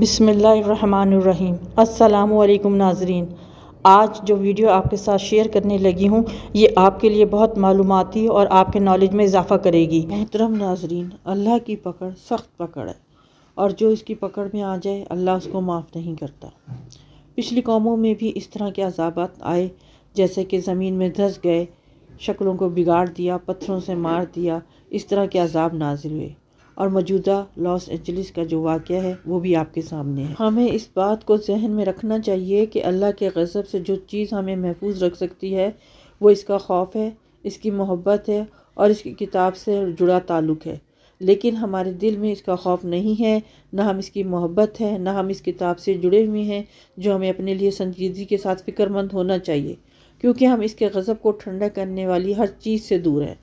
بسم اللہ الرحمن الرحیم۔ السلام علیکم ناظرین، آج جو ویڈیو آپ کے ساتھ شیئر کرنے لگی ہوں یہ آپ کے لیے بہت معلوماتی اور آپ کے نالج میں اضافہ کرے گی۔ محترم ناظرین، اللہ کی پکڑ سخت پکڑ ہے اور جو اس کی پکڑ میں آ جائے اللہ اس کو معاف نہیں کرتا۔ پچھلی قوموں میں بھی اس طرح کے عذابات آئے، جیسے کہ زمین میں دھس گئے، شکلوں کو بگاڑ دیا، پتھروں سے مار دیا، اس طرح کے عذاب نازل ہوئے۔ اور موجودہ لاس اینجلس کا جو واقعہ ہے وہ بھی آپ کے سامنے ہے۔ ہمیں اس بات کو ذہن میں رکھنا چاہیے کہ اللہ کے غضب سے جو چیز ہمیں محفوظ رکھ سکتی ہے وہ اس کا خوف ہے، اس کی محبت ہے اور اس کی کتاب سے جڑا تعلق ہے۔ لیکن ہمارے دل میں اس کا خوف نہیں ہے، نہ ہم اس کی محبت ہے، نہ ہم اس کتاب سے جڑے ہوئے ہیں، جو ہمیں اپنے لیے سنجیدگی کے ساتھ فکر مند ہونا چاہیے، کیونکہ ہم اس کے غضب کو ٹھنڈا کرنے والی ہر چیز سے دور ہیں۔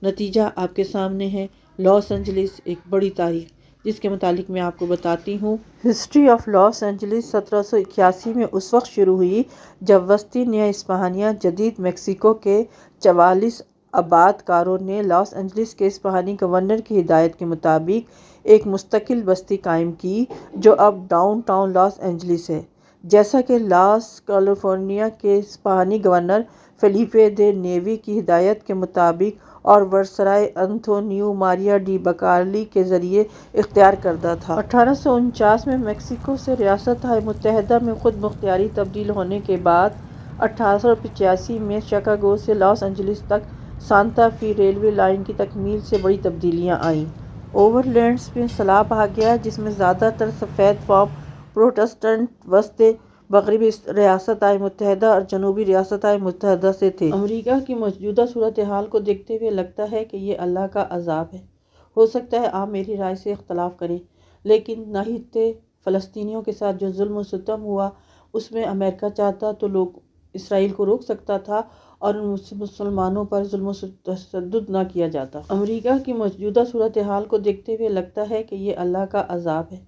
نتیجہ آپ کے سامنے ہے۔ لاس اینجلس ایک بڑی تاریخ جس کے متعلق میں آپ کو بتاتی ہوں۔ ہسٹری آف لاس اینجلس 1781 میں اس وقت شروع ہوئی جب وسطی نیا اسپانیہ جدید میکسیکو کے 44 آباد کاروں نے لاس اینجلس کے اسپانیایی گورنر کی ہدایت کے مطابق ایک مستقل بستی قائم کی جو اب ڈاؤن ٹاؤن لاس اینجلس ہے۔ جیسا کہ لاس کیلیفورنیا کے اسپانیایی گورنر فیلیپے دے نیوی کی ہدایت کے مطابق اور وائسرائے انتونیو ماریا ڈی بکارلی کے ذریعے اختیار کردہ تھا۔ 1849 میں میکسیکو سے ریاستہائے متحدہ میں خود مختاری تبدیل ہونے کے بعد 1885 میں شکاگو سے لاس اینجلس تک سانتا فی ریلوے لائن کی تکمیل سے بڑی تبدیلیاں آئیں۔ اوور لینڈز میں سیلاب آ گیا جس میں زیادہ تر سفید فام پروٹسٹنٹ وسط مغربی ریاستہائے متحدہ اور جنوبی ریاستہائے متحدہ سے تھے۔ امریکہ کی موجودہ صورتحال کو دیکھتے ہوئے لگتا ہے کہ یہ اللہ کا عذاب ہے۔ ہو سکتا ہے آپ میری رائے سے اختلاف کریں، لیکن ناحیتے فلسطینیوں کے ساتھ جو ظلم و ستم ہوا اس میں امریکہ چاہتا تو لوگ اسرائیل کو روک سکتا تھا اور مسلمانوں پر ظلم و تشدد نہ کیا جاتا۔ امریکہ کی موجودہ صورتحال کو دیکھتے ہوئے لگتا ہے کہ یہ اللہ کا عذاب ہے۔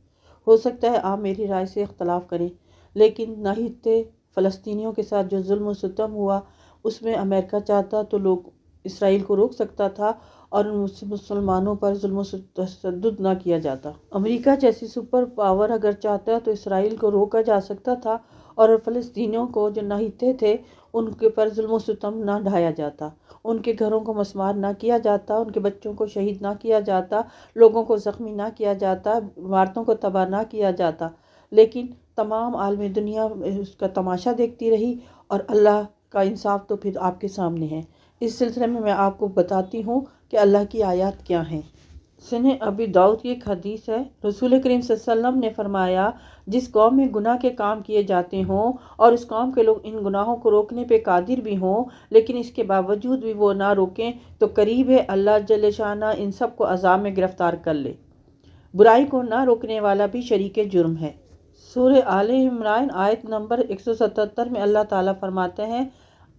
ہو سکتا ہے آپ میری رائے سے اختلاف کریں، لیکن ناحیتے فلسطینیوں کے ساتھ جو ظلم و ستم ہوا اس میں امریکہ چاہتا تو لوگ اسرائیل کو روک سکتا تھا اور مسلمانوں پر ظلم و تشدد نہ کیا جاتا۔ امریکہ جیسی سپر پاور اگر چاہتا تو اسرائیل کو روکا جا سکتا تھا اور فلسطینیوں کو جو ناحیتے تھے ان کے پر ظلم و ستم نہ ڈھایا جاتا، ان کے گھروں کو مسمار نہ کیا جاتا، ان کے بچوں کو شہید نہ کیا جاتا، لوگوں کو زخمی نہ کیا جاتا، عمارتوں کو تباہ نہ کیا جاتا۔ لیکن تمام عالم دنیا اس کا تماشا دیکھتی رہی اور اللہ کا انصاف تو پھر آپ کے سامنے ہے۔ اس سلسلے میں آپ کو بتاتی ہوں کہ اللہ کی آیات کیا ہیں۔ سنن ابی داؤد کی ایک حدیث ہے، رسول کریم صلی اللہ علیہ وسلم نے فرمایا، جس قوم میں گناہ کے کام کیے جاتے ہوں اور اس قوم کے لوگ ان گناہوں کو روکنے پہ قادر بھی ہوں لیکن اس کے باوجود بھی وہ نہ روکیں تو قریب ہے اللہ جل شانہ ان سب کو عذاب میں گرفتار کر لے۔ برائی کو نہ روکنے والا بھی شریک جرم ہے۔ سورہ آل عمران آیت نمبر 177 میں اللہ تعالیٰ فرماتے ہیں،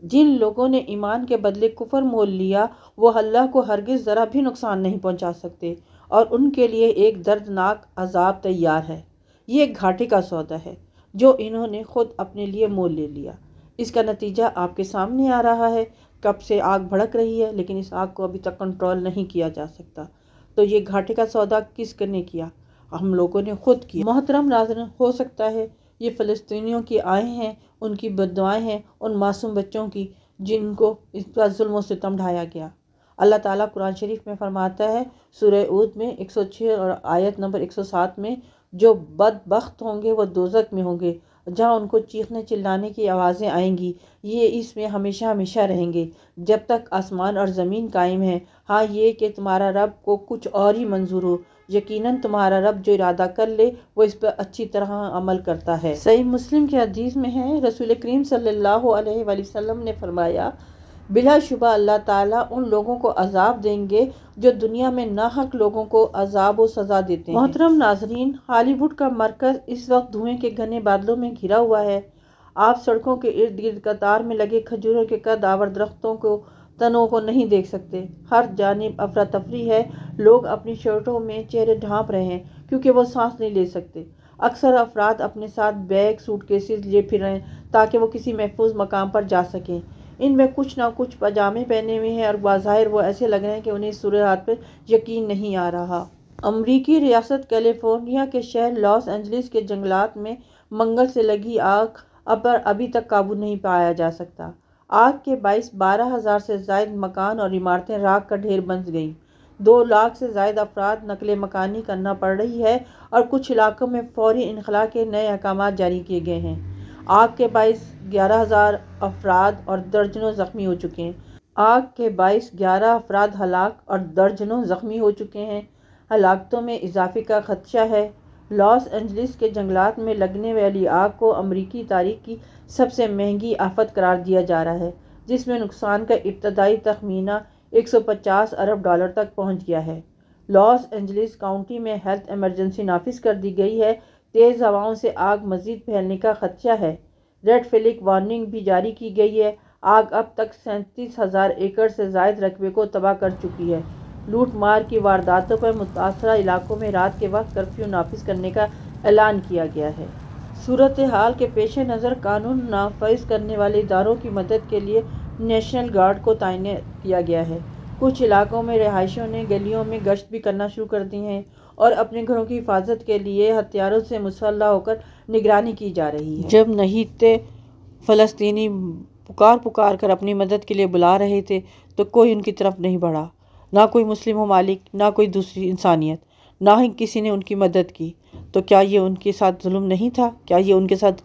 جن لوگوں نے ایمان کے بدلے کفر مول لیا وہ اللہ کو ہرگز ذرا بھی نقصان نہیں پہنچا سکتے اور ان کے لیے ایک دردناک عذاب تیار ہے۔ یہ ایک گھاٹے کا سودا ہے جو انہوں نے خود اپنے لیے مول لے لیا۔ اس کا نتیجہ آپ کے سامنے آ رہا ہے۔ کب سے آگ بھڑک رہی ہے لیکن اس آگ کو ابھی تک کنٹرول نہیں کیا جا سکتا۔ تو یہ گھاٹے کا سودا کس نے کیا؟ ہم لوگوں نے خود کیا۔ محترم ناظرین، ہو سکتا ہے یہ فلسطینیوں کی آہیں ہیں، ان کی بددعائیں ہیں، ان معصوم بچوں کی جن کو اس پر ظلم و ستم ڈھایا گیا۔ اللہ تعالیٰ قرآن شریف میں فرماتا ہے سورہ ہود میں 106 اور آیت نمبر 107 میں، جو بدبخت ہوں گے وہ دوزخ میں ہوں گے جہاں ان کو چیخنے چلانے کی آوازیں آئیں گی، یہ اس میں ہمیشہ ہمیشہ رہیں گے جب تک آسمان اور زمین قائم ہیں۔ ہاں یہ کہ تمہارا رب کو کچھ اور ہی منظور ہو، یقیناً تمہارا رب جو ارادہ کر لے وہ اس پر اچھی طرح عمل کرتا ہے۔ صحیح مسلم کی حدیث میں ہے، رسول کریم صلی اللہ علیہ وآلہ وسلم نے فرمایا، بلا شبہ اللہ تعالیٰ ان لوگوں کو عذاب دیں گے جو دنیا میں ناحق لوگوں کو عذاب و سزا دیتے ہیں۔ محترم ناظرین، ہالی ووڈ کا مرکز اس وقت دھوئیں کے گھنے بادلوں میں گھرا ہوا ہے۔ آپ سڑکوں کے ارد گرد قطار میں لگے کھجوروں کے قد آور درختوں کو تنوں کو نہیں دیکھ سکتے۔ ہر جانب افراتفری ہے، لوگ اپنی شرٹوں میں چہرے ڈھانپ رہے ہیں کیونکہ وہ سانس نہیں لے سکتے۔ اکثر افراد اپنے ساتھ بیگ سوٹ کیسز لیے پھر رہے ہیں تاکہ وہ کسی محفوظ مقام پر جا سکیں۔ ان میں کچھ نہ کچھ پاجامے پہنے ہوئے ہیں اور بظاہر وہ ایسے لگ رہے ہیں کہ انہیں اس صورتحال پر یقین نہیں آ رہا۔ امریکی ریاست کیلیفورنیا کے شہر لاس اینجلس کے جنگلات میں منگل سے لگی آگ پر ابھی تک قابو نہیں پایا جا سکتا۔ آگ کے باعث 12,000 سے زائد مکان اور عمارتیں راکھ کا ڈھیر بن گئیں۔ 2 لاکھ سے زائد افراد نقل مکانی کرنا پڑ رہی ہے اور کچھ علاقوں میں فوری انخلاء کے نئے احکامات جاری کیے گئے ہیں۔ آگ کے باعث 11,000 افراد اور درجنوں زخمی ہو چکے ہیں۔ آگ کے باعث 11 افراد ہلاک اور درجنوں زخمی ہو چکے ہیں۔ ہلاکتوں میں اضافے کا خدشہ ہے۔ لاس اینجلس کے جنگلات میں لگنے والی آگ کو امریکی تاریخ کی سب سے مہنگی آفت قرار دیا جا رہا ہے، جس میں نقصان کا ابتدائی تخمینہ $150 ارب تک پہنچ گیا ہے۔ لاس اینجلس کاؤنٹی میں ہیلتھ ایمرجنسی نافذ کر دی گئی ہے۔ تیز ہواؤں سے آگ مزید پھیلنے کا خدشہ ہے۔ ریڈ فلیگ وارننگ بھی جاری کی گئی ہے۔ آگ اب تک 37,000 ایکڑ سے زائد رقبے کو تباہ کر چکی ہے۔ لوٹ مار کی وارداتوں پر متاثرہ علاقوں میں رات کے وقت کرفیو نافذ کرنے کا اعلان کیا گیا ہے۔ صورتحال کے پیش نظر قانون نافذ کرنے والے اداروں کی مدد کے لیے نیشنل گارڈ کو تعینات کیا گیا ہے۔ کچھ علاقوں میں رہائشیوں نے گلیوں میں گشت بھی کرنا شروع کر دی ہے اور اپنے گھروں کی حفاظت کے لیے ہتھیاروں سے مسلح ہو کر نگرانی کی جا رہی ہے۔ جب نہتے فلسطینی پکار کر اپنی مدد کے لیے بلا رہے تھے تو کوئی ان کی طرف نہیں بڑھا، نہ کوئی مسلم ممالک، نہ کوئی دوسری انسانیت، نہ ہی کسی نے ان کی مدد کی۔ تو کیا یہ ان کے ساتھ ظلم نہیں تھا؟ کیا یہ ان کے ساتھ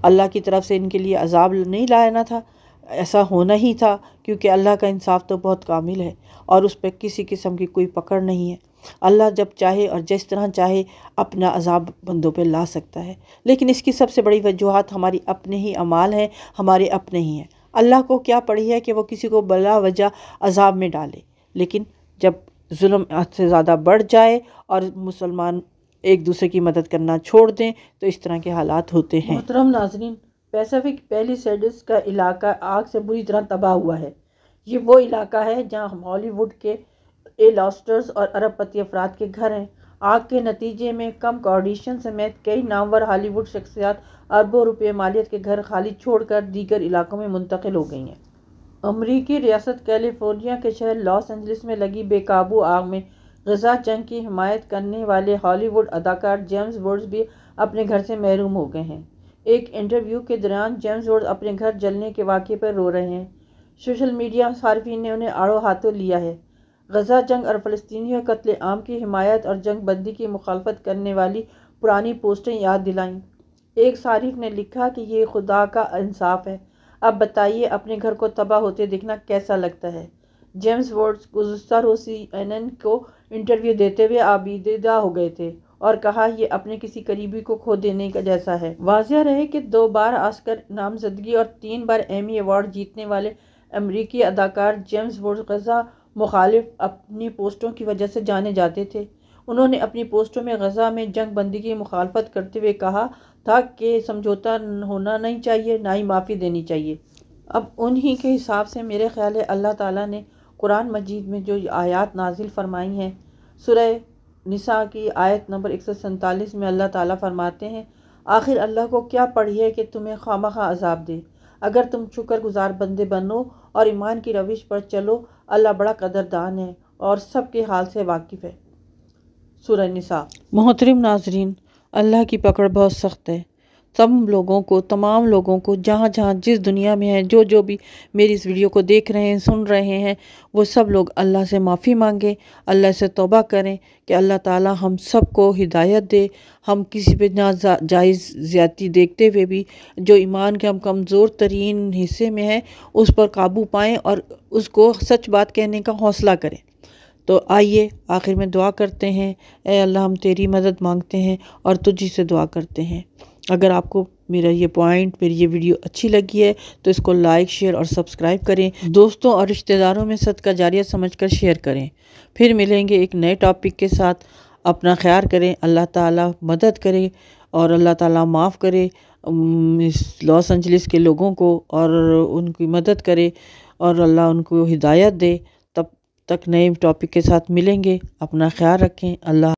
اللہ کی طرف سے ان کے لیے عذاب نہیں لانا تھا؟ ایسا ہونا ہی تھا، کیونکہ اللہ کا انصاف تو بہت کامل ہے اور اس پہ کسی قسم کی کوئی پکڑ نہیں ہے۔ اللہ جب چاہے اور جس طرح چاہے اپنا عذاب بندوں پہ لا سکتا ہے، لیکن اس کی سب سے بڑی وجوہات ہماری اپنے ہی اعمال ہیں، ہمارے اپنے ہی ہیں۔ اللہ کو کیا پڑی ہے کہ وہ کسی کو بلا وجہ عذاب میں ڈالے، لیکن جب ظلم حد سے زیادہ بڑھ جائے اور مسلمان ایک دوسرے کی مدد کرنا چھوڑ دیں تو اس طرح کے حالات ہوتے ہیں۔ محترم ناظرین، پیسیفک پیلیسیڈز کا علاقہ آگ سے بری طرح تباہ ہوا ہے۔ یہ وہ علاقہ ہے جہاں ہالی ووڈ کے ایلاسٹرز اور ارب پتی افراد کے گھر ہیں۔ آگ کے نتیجے میں کم کارڈیشین سمیت کئی نامور ہالی ووڈ شخصیات اربوں روپے مالیت کے گھر خالی چھوڑ کر دیگر علاقوں میں منتقل ہو گئی ہیں۔ امریکی ریاست کیلیفورنیا کے شہر لاس اینجلس میں لگی بے قابو آگ میں غزہ جنگ کی حمایت کرنے والے ہالی ووڈ اداکار جیمز ووڈز بھی اپنے گھر سے محروم ہو گئے ہیں۔ ایک انٹرویو کے دوران جیمز ووڈز اپنے گھر جلنے کے واقعے پر رو رہے ہیں۔ سوشل میڈیا صارفین نے انہیں آڑو ہاتھوں لیا ہے۔ غزہ جنگ اور فلسطینیوں کے قتل عام کی حمایت اور جنگ بندی کی مخالفت کرنے والی پرانی پوسٹیں یاد دلائیں۔ ایک صارف نے لکھا کہ یہ خدا کا انصاف ہے، اب بتائیے اپنے گھر کو تباہ ہوتے دیکھنا کیسا لگتا ہے۔ جیمز ووڈز گزشتہ روز CNN کو انٹرویو دیتے ہوئے آبیدہ ہو گئے تھے اور کہا یہ اپنے کسی قریبی کو کھو دینے کا جیسا ہے۔ واضح رہے کہ 2 بار آسکر نامزدگی اور 3 بار ایمی ایوارڈ جیتنے والے امریکی اداکار جیمز ووڈز غزہ مخالف اپنی پوسٹوں کی وجہ سے جانے جاتے تھے۔ انہوں نے اپنی پوسٹوں میں غزہ میں جنگ بندی کی مخالفت کرتے ہوئے کہا تھا کہ سمجھوتا ہونا نہیں چاہیے، نہ ہی معافی دینی چاہیے۔ اب انہی کے حساب سے میرے خیال ہے اللہ تعالیٰ نے قرآن مجید میں جو آیات نازل فرمائی ہیں، سورہ نساء کی آیت نمبر 147 میں اللہ تعالیٰ فرماتے ہیں، آخر اللہ کو کیا پڑی ہے کہ تمہیں خواہ عذاب دے، اگر تم شکر گزار بندے بنو اور ایمان کی روش پر چلو، اللہ بڑا قدردان ہے اور سب کے حال سے واقف ہے۔ سورہ نساء۔ محترم ناظرین، اللہ کی پکڑ بہت سخت ہے۔ تمام لوگوں کو جہاں جس دنیا میں ہیں، جو بھی میری اس ویڈیو کو دیکھ رہے ہیں، سن رہے ہیں، وہ سب لوگ اللہ سے معافی مانگیں، اللہ سے توبہ کریں کہ اللہ تعالیٰ ہم سب کو ہدایت دے۔ ہم کسی پہ ناجائز زیادتی دیکھتے ہوئے بھی جو ایمان کے ہم کمزور ترین حصے میں ہیں اس پر قابو پائیں اور اس کو سچ بات کہنے کا حوصلہ کریں۔ تو آئیے آخر میں دعا کرتے ہیں۔ اے اللہ، ہم تیری مدد مانگتے ہیں اور تجھی سے دعا کرتے ہیں۔ اگر آپ کو میری یہ ویڈیو اچھی لگی ہے تو اس کو لائک، شیئر اور سبسکرائب کریں، دوستوں اور رشتہ داروں میں صدقہ جاریہ سمجھ کر شیئر کریں۔ پھر ملیں گے ایک نئے ٹاپک کے ساتھ۔ اپنا خیال کریں، اللہ تعالیٰ مدد کرے اور اللہ تعالیٰ معاف کرے لاس اینجلس کے لوگوں کو اور ان کی مدد کرے اور اللہ ان کو ہدایت دے۔ تب تک نئے ٹاپک کے ساتھ ملیں گے۔ اپنا خیال رکھیں۔ اللہ